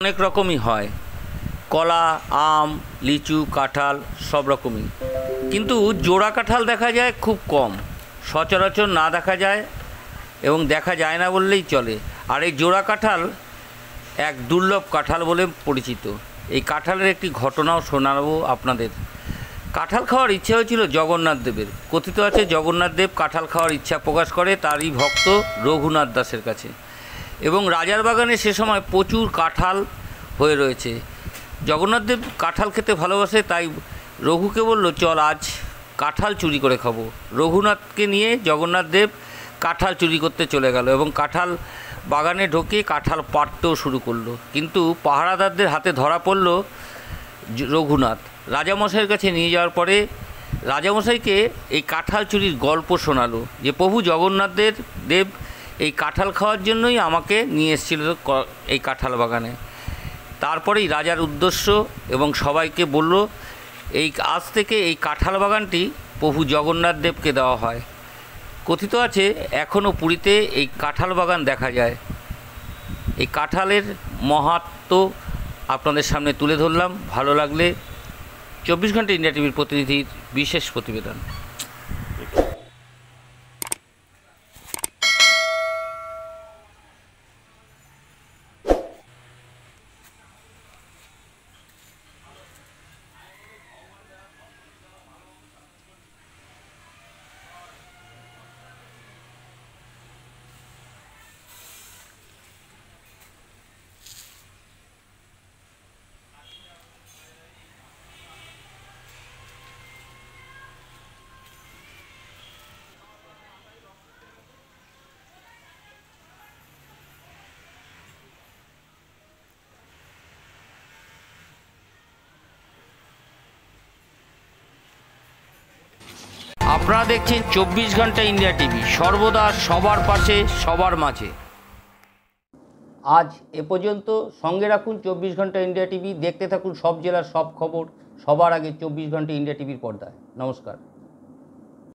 অনেক রকমই হয়, কলা, আম, লিচু, কাঁঠাল সব রকমই, কিন্তু জোড়া কাঁঠাল দেখা যায় খুব কম, সচরাচর না দেখা যায় এবং দেখা যায় না বললেই চলে। আর এই জোড়া কাঁঠাল এক দুর্লভ কাঁঠাল বলে পরিচিত। এই কাঁঠালের একটি ঘটনাও শোনাবো আপনাদের। কাঁঠাল খাওয়ার ইচ্ছা হয়েছিল জগন্নাথ দেবের। কথিত আছে জগন্নাথ দেব কাঁঠাল খাওয়ার ইচ্ছা প্রকাশ করে তারই ভক্ত রঘুনাথ দাসের কাছে, এবং রাজার বাগানে সে সময় প্রচুর কাঁঠাল হয়ে রয়েছে। জগন্নাথ দেব কাঁঠাল খেতে ভালোবাসে, তাই রঘুকে বলল, চল আজ কাঁঠাল চুরি করে খাবো। রঘুনাথকে নিয়ে জগন্নাথ দেব কাঁঠাল চুরি করতে চলে গেল এবং কাঁঠাল বাগানে ঢুকে কাঁঠাল পাড়তেও শুরু করলো, কিন্তু পাহারাদারদের হাতে ধরা পড়ল রঘুনাথ। রাজামশাইয়ের কাছে নিয়ে যাওয়ার পরে রাজামশাইকে এই কাঁঠাল চুরির গল্প শোনালো, যে প্রভু জগন্নাথ দেব এই কাঁঠাল খাওয়ার জন্যই আমাকে নিয়ে এসেছিল এই কাঁঠাল বাগানে। তারপরেই রাজার উদ্দেশ্য এবং সবাইকে বলল, এই আজ থেকে এই কাঁঠাল বাগানটি প্রভু জগন্নাথ দেবকে দেওয়া হয়। কথিত আছে এখনও পুরীতে এই কাঁঠাল বাগান দেখা যায়। এই কাঁঠালের মাহাত্ম্য আপনাদের সামনে তুলে ধরলাম। ভালো লাগলে 24 ঘন্টা ইন্ডিয়া টিভির প্রতিনিধির বিশেষ প্রতিবেদন। আপনারা দেখছেন 24 ঘন্টা ইন্ডিয়া টিভি, সর্বদা সবার পাশে, সবার মাঝে। আজ এ পর্যন্ত। সঙ্গে রাখুন 24 ঘন্টা ইন্ডিয়া টিভি। দেখতে থাকুন সব জেলার সব খবর সবার আগে 24 ঘন্টা ইন্ডিয়া টিভির পর্দায়। নমস্কার।